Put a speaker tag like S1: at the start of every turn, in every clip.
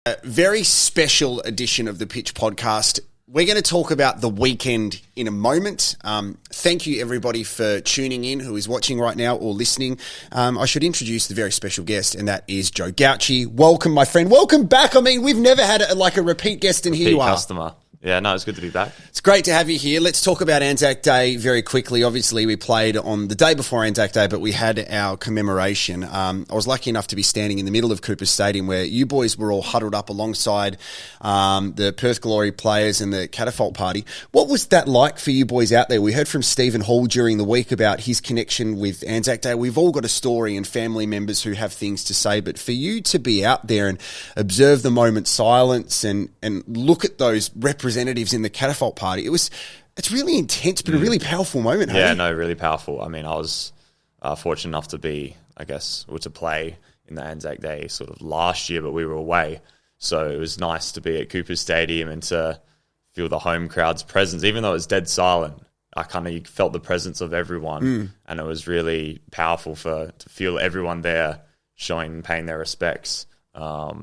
S1: A very special edition of the Pitch Podcast. We're going to talk about the weekend in a moment. Thank you, everybody, for tuning in, who is watching right now or listening. I should introduce the very special guest, and that is Joe Gauci. Welcome, my friend. Welcome back. I mean, we've never had a repeat guest, and here you are.
S2: Customer. Yeah, no, it's good to be back.
S1: It's great to have you here. Let's talk about Anzac Day very quickly. Obviously, we played on the day before Anzac Day, but we had our commemoration. I was lucky enough to be standing in the middle of Cooper Stadium where you boys were all huddled up alongside the Perth Glory players and the catapult party. What was that like for you boys out there? We heard from Stephen Hall during the week about his connection with Anzac Day. We've all got a story and family members who have things to say, but for you to be out there and observe the moment's silence and look at those representatives in the catapult party, it's really intense, but a really powerful moment.
S2: Yeah, no, really powerful. I mean, I was fortunate enough to be, to play in the Anzac Day sort of last year, but we were away. So it was nice to be at Cooper Stadium and to feel the home crowd's presence, even though it was dead silent. I kind of felt the presence of everyone, and it was really powerful to feel everyone there showing, paying their respects. I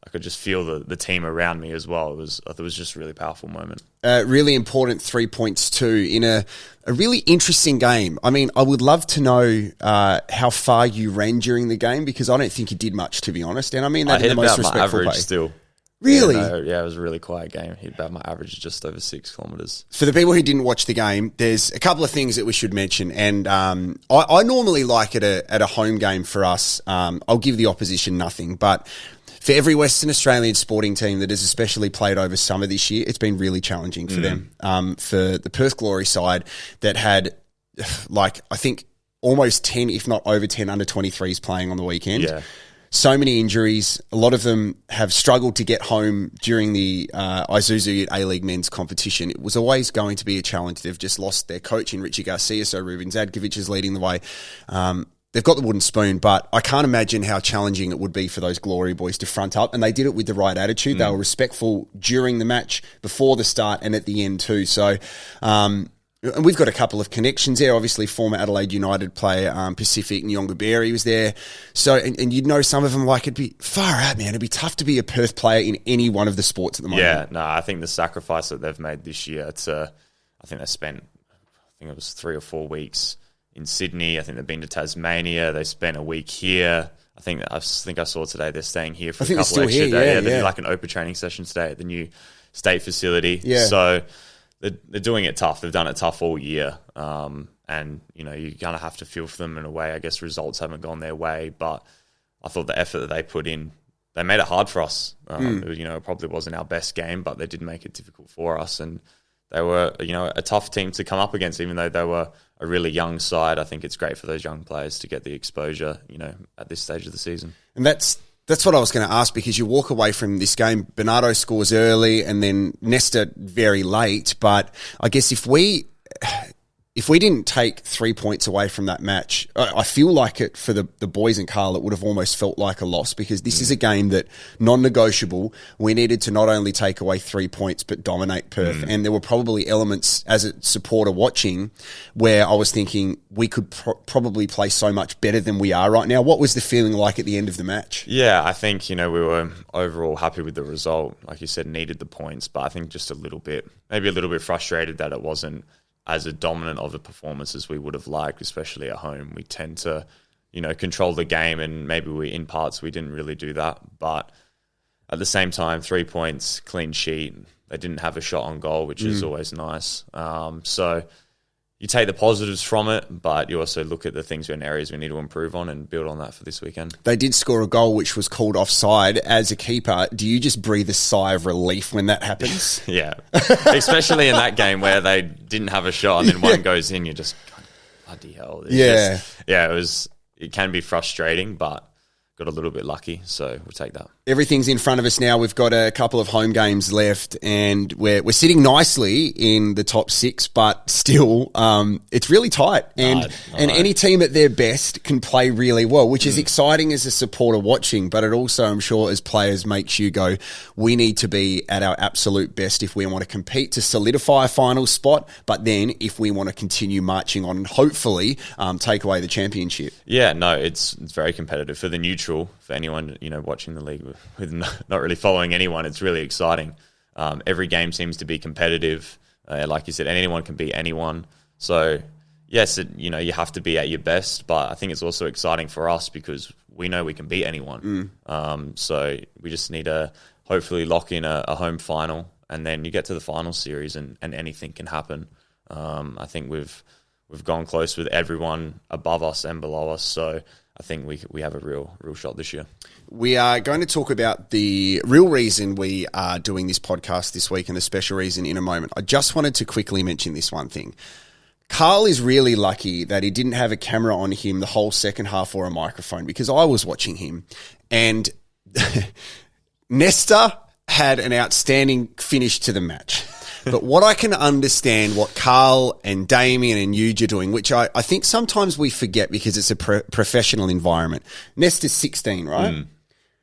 S2: could just feel the team around me as well. I thought it was just a really powerful moment.
S1: Really important 3 points too in a really interesting game. I mean, I would love to know how far you ran during the game, because I don't think you did much, to be honest. And I mean that in the most respectful way. I hit about my average
S2: still.
S1: Really?
S2: Yeah, it was a really quiet game. Hit about my average, just over 6 kilometres.
S1: For the people who didn't watch the game, there's a couple of things that we should mention. And I normally like at a home game for us, I'll give the opposition nothing, but for every Western Australian sporting team that has especially played over summer this year, it's been really challenging for them. For the Perth Glory side that had, I think, almost 10, if not over 10, under-23s playing on the weekend.
S2: Yeah.
S1: So many injuries. A lot of them have struggled to get home during the Isuzu A-League men's competition. It was always going to be a challenge. They've just lost their coach in Richie Garcia, so Ruben Zadkovic is leading the way. They've got the wooden spoon, but I can't imagine how challenging it would be for those Glory boys to front up, and they did it with the right attitude. They were respectful during the match, before the start, and at the end too. So, and we've got a couple of connections there. Obviously, former Adelaide United player Pacific Nyonga Berry was there. So, and you'd know some of them, it'd be far out, man. It'd be tough to be a Perth player in any one of the sports at the moment.
S2: Yeah, no, I think the sacrifice that they've made this year, I think it was 3 or 4 weeks in Sydney. I think they've been to Tasmania. They spent a week here. I think I saw today they're staying here for a couple extra days. They did like an open training session today at the new state facility. Yeah. So they're doing it tough. They've done it tough all year. And, you kind of have to feel for them in a way. I guess results haven't gone their way, but I thought the effort that they put in, they made it hard for us. It probably wasn't our best game, but they did make it difficult for us. And they were, a tough team to come up against, even though they were a really young side. I think it's great for those young players to get the exposure, at this stage of the season.
S1: And that's what I was going to ask, because you walk away from this game, Bernardo scores early and then Nesta very late. But I guess if we didn't take 3 points away from that match, I feel like it for the boys and Carl, it would have almost felt like a loss, because this is a game that, non-negotiable, we needed to not only take away 3 points but dominate Perth. And there were probably elements as a supporter watching where I was thinking we could probably play so much better than we are right now. What was the feeling like at the end of the match?
S2: Yeah, I think, we were overall happy with the result. Like you said, needed the points, but I think just maybe a little bit frustrated that it wasn't as a dominant of a performance as we would have liked, especially at home. We tend to, control the game, and maybe in parts we didn't really do that. But at the same time, 3 points, clean sheet. They didn't have a shot on goal, which is always nice. So you take the positives from it, but you also look at the things and areas we need to improve on and build on that for this weekend.
S1: They did score a goal which was called offside. As a keeper, do you just breathe a sigh of relief when that happens?
S2: Yeah, especially in that game where they didn't have a shot and then one goes in, you're just, bloody hell. It can be frustrating, but got a little bit lucky, so we'll take that.
S1: Everything's in front of us now. We've got a couple of home games left, and we're sitting nicely in the top 6, but still, it's really tight. And any team at their best can play really well, which is exciting as a supporter watching, but it also, I'm sure, as players makes you go, we need to be at our absolute best if we want to compete to solidify a final spot, but then if we want to continue marching on and hopefully take away the championship.
S2: Yeah, no, it's very competitive. For the neutral special for anyone, watching the league with not really following anyone. It's really exciting. Every game seems to be competitive. Like you said, anyone can beat anyone. So, yes, you have to be at your best, but I think it's also exciting for us because we know we can beat anyone. So we just need to hopefully lock in a home final, and then you get to the final series and anything can happen. I think we've gone close with everyone above us and below us, so I think we have a real shot this year.
S1: We are going to talk about the real reason we are doing this podcast this week and the special reason in a moment. I just wanted to quickly mention this one thing. Carl is really lucky that he didn't have a camera on him the whole second half or a microphone, because I was watching him and Nesta had an outstanding finish to the match. But what I can understand what Carl and Damien and Yuge are doing, which I think sometimes we forget because it's a professional environment. Nesta's 16, right?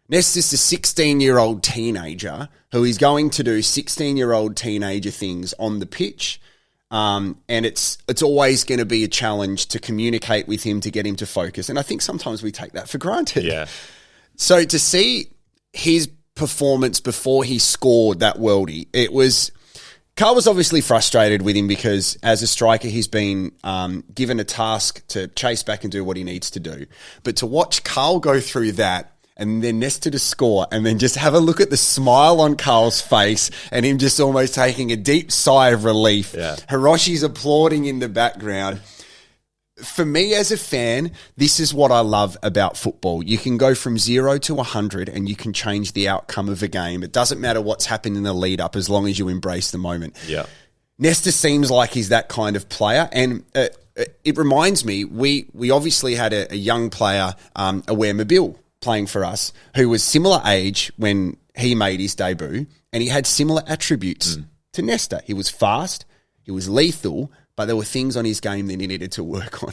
S1: Nesta's a 16-year-old teenager who is going to do 16-year-old teenager things on the pitch. And it's always going to be a challenge to communicate with him, to get him to focus. And I think sometimes we take that for granted.
S2: Yeah.
S1: So to see his performance before he scored that worldie, Carl was obviously frustrated with him because as a striker, he's been given a task to chase back and do what he needs to do. But to watch Carl go through that and then Nesta to score and then just have a look at the smile on Carl's face and him just almost taking a deep sigh of relief.
S2: Yeah.
S1: Hiroshi's applauding in the background. For me as a fan, this is what I love about football. You can go from 0 to 100 and you can change the outcome of a game. It doesn't matter what's happened in the lead up as long as you embrace the moment.
S2: Yeah.
S1: Nesta seems like he's that kind of player. And it reminds me, we obviously had a young player, Aware Mabil, playing for us, who was similar age when he made his debut, and he had similar attributes to Nesta. He was fast, he was lethal, but there were things on his game that he needed to work on.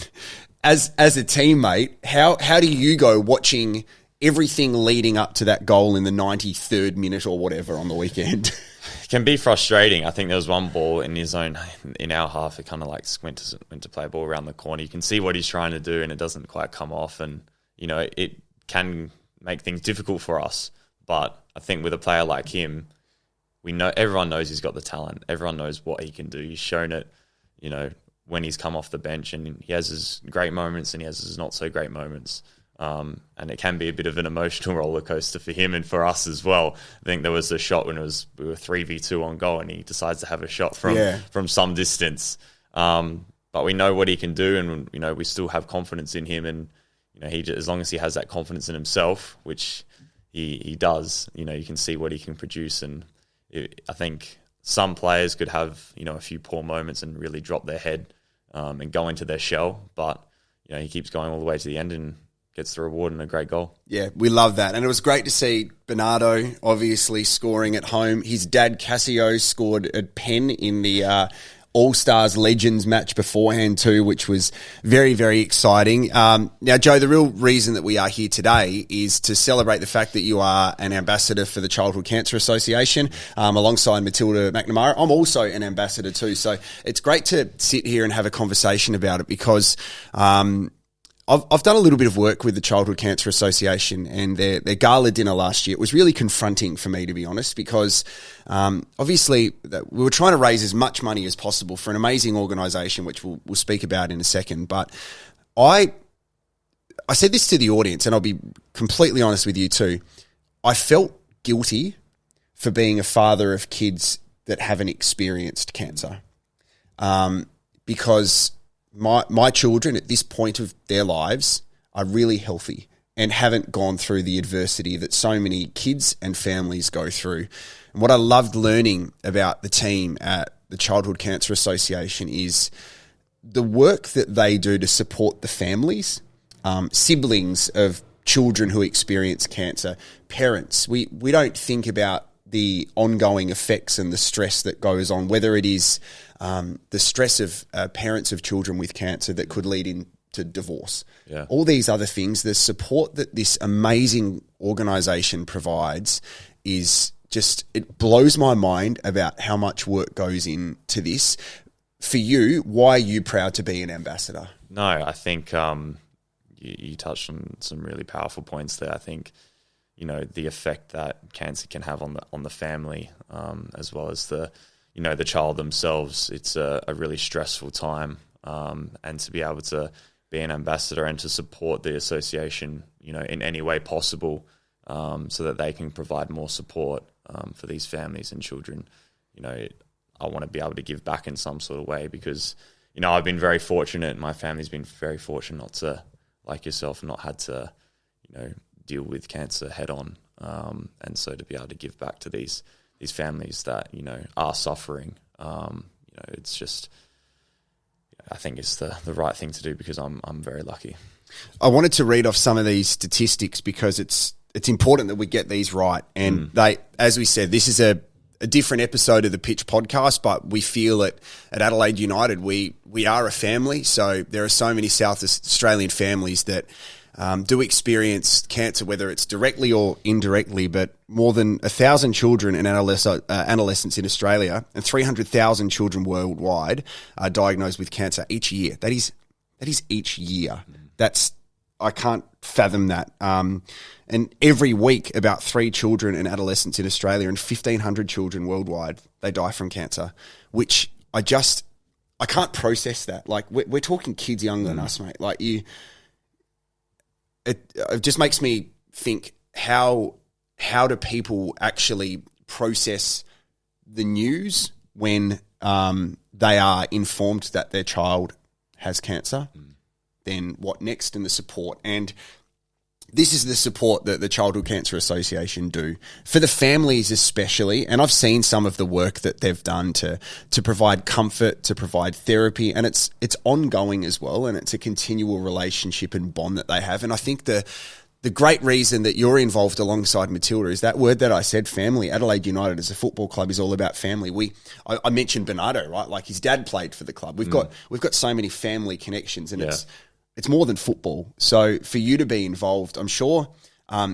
S1: As a teammate, how do you go watching everything leading up to that goal in the 93rd minute or whatever on the weekend?
S2: It can be frustrating. I think there was one ball in our half. It kind of like went to play a ball around the corner. You can see what he's trying to do, and it doesn't quite come off. And it can make things difficult for us. But I think with a player like him, everyone knows he's got the talent. Everyone knows what he can do. He's shown it, when he's come off the bench, and he has his great moments and he has his not so great moments. And it can be a bit of an emotional roller coaster for him and for us as well. I think there was a shot when we were 3v2 on goal and he decides to have a shot from some distance. But we know what he can do, and we still have confidence in him, and as long as he has that confidence in himself, which he does, you can see what he can produce. And I think some players could have a few poor moments and really drop their head and go into their shell, but he keeps going all the way to the end and gets the reward and a great goal.
S1: Yeah, we love that. And it was great to see Bernardo obviously scoring at home. His dad, Cassio, scored a pen in the All-Stars Legends match beforehand too, which was very, very exciting. Now, Joe, the real reason that we are here today is to celebrate the fact that you are an ambassador for the Childhood Cancer Association, alongside Matilda McNamara. I'm also an ambassador too, so it's great to sit here and have a conversation about it because I've done a little bit of work with the Childhood Cancer Association and their gala dinner last year. It was really confronting for me, to be honest, because obviously we were trying to raise as much money as possible for an amazing organisation, which we'll speak about in a second. But I said this to the audience, and I'll be completely honest with you too. I felt guilty for being a father of kids that haven't experienced cancer, because my children at this point of their lives are really healthy and haven't gone through the adversity that so many kids and families go through. And what I loved learning about the team at the Childhood Cancer Association is the work that they do to support the families, siblings of children who experience cancer, parents. We don't think about the ongoing effects and the stress that goes on, whether it is the stress of parents of children with cancer that could lead into divorce.
S2: Yeah.
S1: All these other things, the support that this amazing organisation provides is just, it blows my mind about how much work goes into this. For you, why are you proud to be an ambassador?
S2: No, I think, you touched on some really powerful points there. I think, the effect that cancer can have on the family, as well as the child themselves. It's a really stressful time, and to be able to be an ambassador and to support the association, in any way possible, so that they can provide more support for these families and children. I want to be able to give back in some sort of way because, I've been very fortunate. My family's been very fortunate not to, like yourself, not had to, deal with cancer head on. And so to be able to give back to these families that, are suffering, it's just, I think it's the right thing to do because I'm very lucky.
S1: I wanted to read off some of these statistics because it's important that we get these right. And they, as we said, this is a different episode of the Pitch podcast, but we feel at Adelaide United, we are a family. So there are so many South Australian families that do experience cancer, whether it's directly or indirectly, but more than 1,000 children and adolescents in Australia and 300,000 children worldwide are diagnosed with cancer each year. That is each year. I can't fathom that. And every week, about 3 children and adolescents in Australia and 1,500 children worldwide, they die from cancer, which I can't process that. Like, we're talking kids younger than us, mate. Like, it just makes me think, how do people actually process the news when they are informed that their child has cancer? Then what next, and the support. And this is the support that the Childhood Cancer Association do for the families especially. And I've seen some of the work that they've done to provide comfort, to provide therapy, and it's ongoing as well, and it's a continual relationship and bond that they have. And I think the great reason that you're involved alongside Matilda is that word that I said, family. Adelaide United as a football club is all about family. I mentioned Bernardo, right? Like, his dad played for the club. We've got so many family connections, and it's more than football. So for you to be involved, I'm sure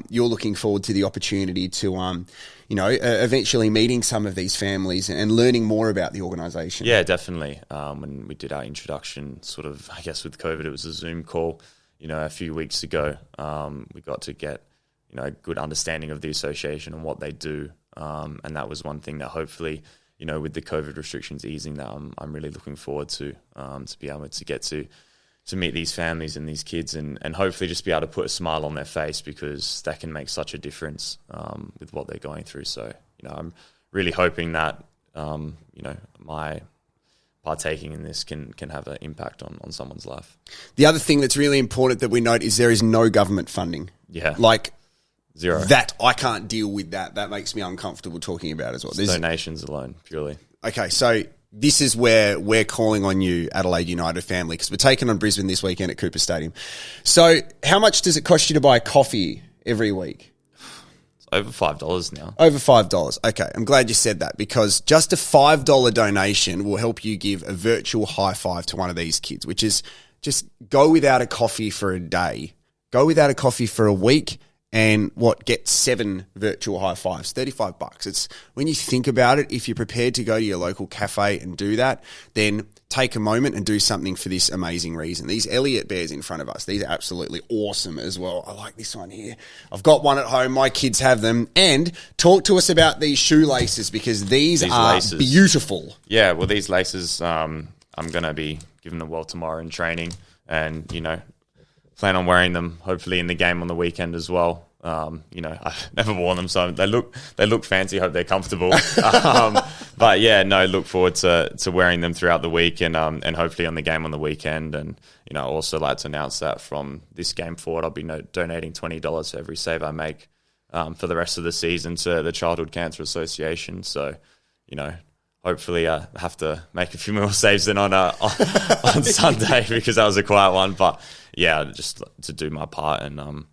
S1: you're looking forward to the opportunity to, eventually meeting some of these families and learning more about the organisation.
S2: Yeah, definitely. When we did our introduction, sort of, I guess with COVID, it was a Zoom call, a few weeks ago. We got to get, a good understanding of the association and what they do. And that was one thing that hopefully, with the COVID restrictions easing, that I'm really looking forward to be able to get to meet these families and these kids and hopefully just be able to put a smile on their face, because that can make such a difference with what they're going through. So, I'm really hoping that, my partaking in this can have an impact on someone's life.
S1: The other thing that's really important that we note is there is no government funding.
S2: Yeah.
S1: Like,
S2: zero.
S1: That, I can't deal with that. That makes me uncomfortable talking about as well.
S2: There's donations alone, purely.
S1: Okay, so this is where we're calling on you, Adelaide United family, because we're taking on Brisbane this weekend at Cooper Stadium. So how much does it cost you to buy a coffee every week?
S2: It's over $5 now.
S1: Over $5. Okay, I'm glad you said that, because just a $5 donation will help you give a virtual high five to one of these kids, which is just go without a coffee for a day, go without a coffee for a week, and get 7 virtual high fives, $35. It's, when you think about it, if you're prepared to go to your local cafe and do that, then take a moment and do something for this amazing reason. These Elliott bears in front of us, these are absolutely awesome as well. I like this one here. I've got one at home. My kids have them. And talk to us about these shoelaces, because these are laces. Beautiful.
S2: Yeah, well, these laces, I'm going to be giving them well tomorrow in training, and, plan on wearing them hopefully in the game on the weekend as well. I've never worn them, so they look fancy. Hope they're comfortable. But yeah, no, look forward to wearing them throughout the week and hopefully on the game on the weekend. And I also like to announce that from this game forward, I'll be donating $20 for every save I make for the rest of the season to the Childhood Cancer Association. So, hopefully I have to make a few more saves than on Sunday, because that was a quiet one. But yeah, just to do my part and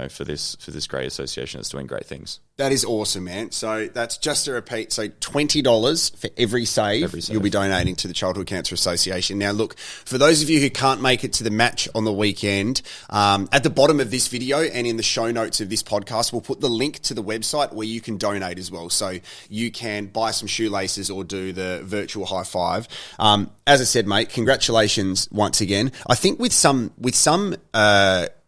S2: for this great association that's doing great things.
S1: That is awesome, man. So that's just to repeat. So $20 for every save you'll be donating to the Childhood Cancer Association. Now, look, for those of you who can't make it to the match on the weekend, at the bottom of this video and in the show notes of this podcast, we'll put the link to the website where you can donate as well. So you can buy some shoelaces or do the virtual high five. As I said, mate, congratulations once again. I think with some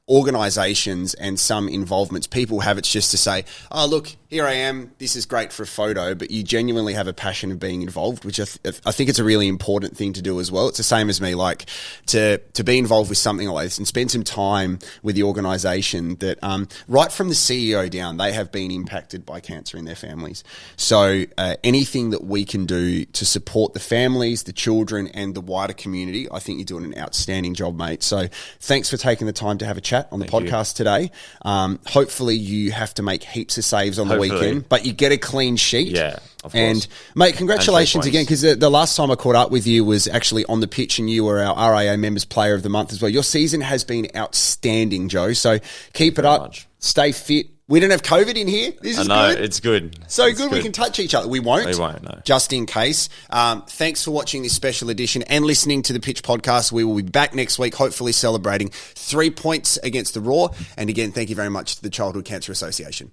S1: organisations and some involvements, people have it just to say, oh, look, here I am, this is great for a photo, but you genuinely have a passion of being involved, which I think it's a really important thing to do as well. It's the same as me, like to be involved with something like this and spend some time with the organisation that right from the CEO down, they have been impacted by cancer in their families. So anything that we can do to support the families, the children and the wider community, I think you're doing an outstanding job, mate. So thanks for taking the time to have a chat on the podcast today. Hopefully you have to make heaps of saves on the weekend, but you get a clean sheet.
S2: Yeah, of course.
S1: And mate, congratulations again, because the last time I caught up with you was actually on the pitch and you were our RAA Members Player of the Month as well. Your season has been outstanding, Joe. So keep it up. Stay fit. We don't have COVID in here. This is good.
S2: It's good.
S1: So it's good we can touch each other. We won't.
S2: We won't, no.
S1: Just in case. Thanks for watching this special edition and listening to the Pitch Podcast. We will be back next week, hopefully celebrating 3 points against the Raw. And again, thank you very much to the Childhood Cancer Association.